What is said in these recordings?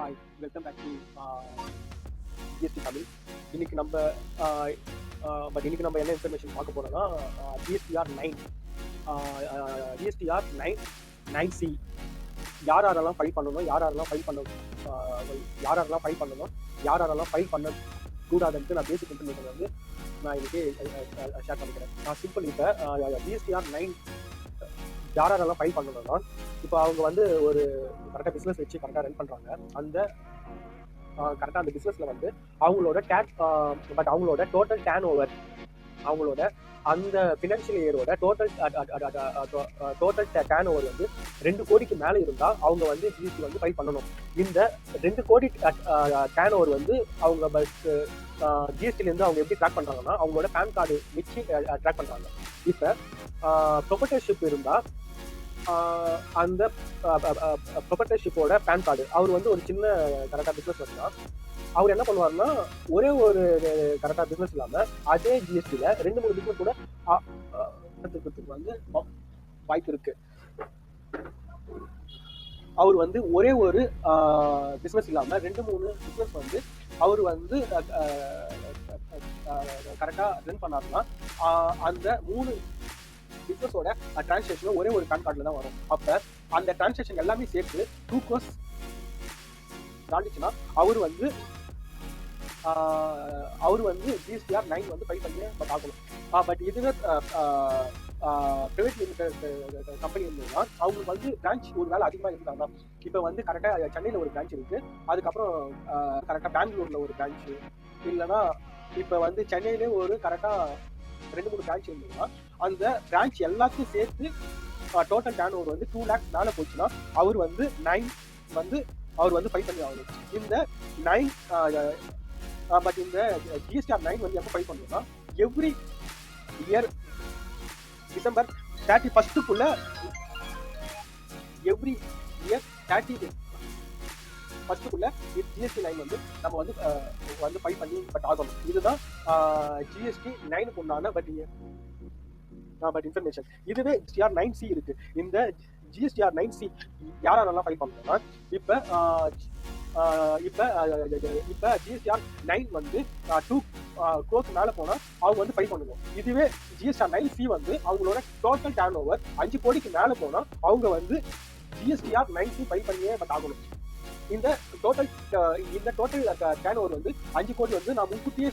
Hi, welcome back to GST Tamil. இன்னைக்கு நம்ம என்ன இன்ஃபர்மேஷன் பார்க்க போறோம்னா ஜிஎஸ்டிஆர் 9 ஜிஎஸ்டிஆர் 9சி யாரெல்லாம் ஃபைல் பண்ணணும், யாரெல்லாம் ஃபைல் பண்ண கூடாதுன்ட்டு நான் பேசிக் இன்ஃபர்மேஷன் வந்து நான் இன்னைக்கு ஷேர் பண்ணிக்கிறேன். நான் சிம்பிள் இப்போ ஜிஎஸ்டிஆர் 9 யாரெல்லாம் ஃபைல் பண்ணணும்னா, இப்போ அவங்க வந்து ஒரு கரெக்டாக பிஸ்னஸ் வச்சு கரெக்டாக ரன் பண்ணுறாங்க. கரெக்டாக அந்த பிஸ்னஸில் வந்து அவங்களோட அவங்களோட டோட்டல் டேர்ன் ஓவர், அவங்களோட அந்த ஃபினான்ஷியல் இயரோட டோட்டல் டேர்ன் ஓவர் வந்து 2 கோடிக்கு மேலே இருந்தால் அவங்க வந்து ஜிஎஸ்டி வந்து ஃபைல் பண்ணணும். இந்த 2 கோடி டேர்ன் ஓவர் வந்து அவங்க ஜிஎஸ்டிலேருந்து அவங்க எப்படி ட்ராக் பண்ணுறாங்கன்னா, அவங்களோட பேன் கார்டு வச்சு ட்ராக் பண்ணுறாங்க. இப்போ ப்ரொபர்டர்ஷிப் இருந்தால் அந்த ப்ரொபர்டர்ஷிப்போட பேன் கார்டு, அவர் வந்து ஒரு சின்ன கரெக்டாக பிஸ்னஸ் வச்சுன்னா அவர் என்ன பண்ணுவார்னா, ஒரே ஒரு கரெக்டாக பிஸ்னஸ் இல்லாமல் அதே ஜிஎஸ்டியில் 2-3 பிஸ்னஸ் கூட வந்து வாய்ப்பு இருக்கு. அவர் வந்து ஒரே ஒரு பிஸ்னஸ் இல்லாமல் 2-3 பிஸ்னஸ் வந்து அவர் வந்து கரெக்டாக ரன் பண்ணாருன்னா அந்த 3 பிஸ்னஸோட டிரான்சாக்ஷன் ஒரே ஒரு பேன் கார்டில் தான் வரும். அப்போ அந்த டிரான்சாக்ஷன் எல்லாமே சேர்த்து 2 crores தாண்டிச்சுன்னா அவர் வந்து ஜிஎஸ்டிஆர் 9 வந்து ஃபைல் பண்ணி ஆகணும். பட் இதுவே ப்ரைவேட் லிமிடெட் கம்பெனி இருந்ததுன்னா அவங்களுக்கு வந்து பிரான்ச் ஒரு வேலை அதிகமாக இருந்தாங்க. இப்போ வந்து கரெக்டாக சென்னையில் ஒரு பிரான்ச் இருக்கு, அதுக்கப்புறம் கரெக்டாக பெங்களூர்ல ஒரு பிரான்ச், இல்லைன்னா இப்போ வந்து சென்னையிலே ஒரு கரெக்டாக 2-3 பிரான்ச் இருந்ததுன்னா அந்த பிரான்ச் எல்லாத்தையும் சேர்த்து டோட்டல் டேர்ன் ஓவர் வந்து 2 lakhs மேலே போச்சுன்னா அவர் வந்து 9 வந்து ஃபைல் பண்ணி ஆகணும். இந்த 9 பட் இந்த ஜிஎஸ்டிஆர் 9 வந்து எப்போ ஃபைல் பண்ணணும்னா, every year December 31st every year 31st GST 9 வந்து நம்ம வந்து ஃபைல் பண்ணி ஆகணும். இதுதான் ஜிஎஸ்டி 9க்கு உண்டான பட் இன்ஃபர்மேஷன். இதுவே ஜிஎஸ்டிஆர் 9C இருக்கு. இந்த ஜிஎஸ்டிஆர் 9C யாரெல்லாம் ஃபைல் பண்ணணும்னா, இப்போ ஜிஎஸ்டிஆர் 9 வந்து 2 crores மேலே போனால் அவங்க வந்து ஃபைல் பண்ணணும். இதுவே ஜிஎஸ்டிஆர் 9C வந்து அவங்களோட டோட்டல் டேர்ன் ஓவர் 5 கோடிக்கு மேலே போனால் அவங்க வந்து ஜிஎஸ்டிஆர் 9C ஃபைல் பண்ணியே ஆகணும். இந்த டோட்டல் டேர்ன் ஓவர் வந்து 5 கோடி வந்து நான் முன்கூட்டியே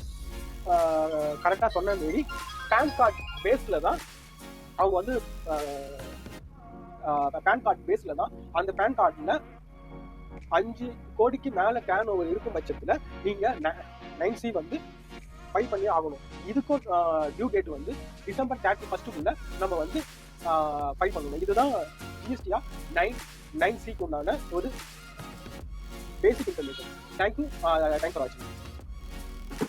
கரெக்டாக சொன்ன மாரி பேன் கார்டு பேஸில் தான் அவங்க வந்து பேன் கார்டு பேஸில் தான் அந்த பேன் கார்டில் 5 கோடிக்கு மேலே டேர்ன் ஓவர் இருக்கும் பட்சத்தில் நீங்கள் 9C வந்து ஃபைல் பண்ணி ஆகணும். இதுக்கும் டியூ டேட் வந்து December 31st நம்ம வந்து ஃபைல் பண்ணணும். இதுதான் ஜிஎஸ்டிஆர் 9C உண்டான ஒரு பேசிக் இன்ஃபர்மேஷன். தேங்க்யூ ஃபார் வாட்சிங்.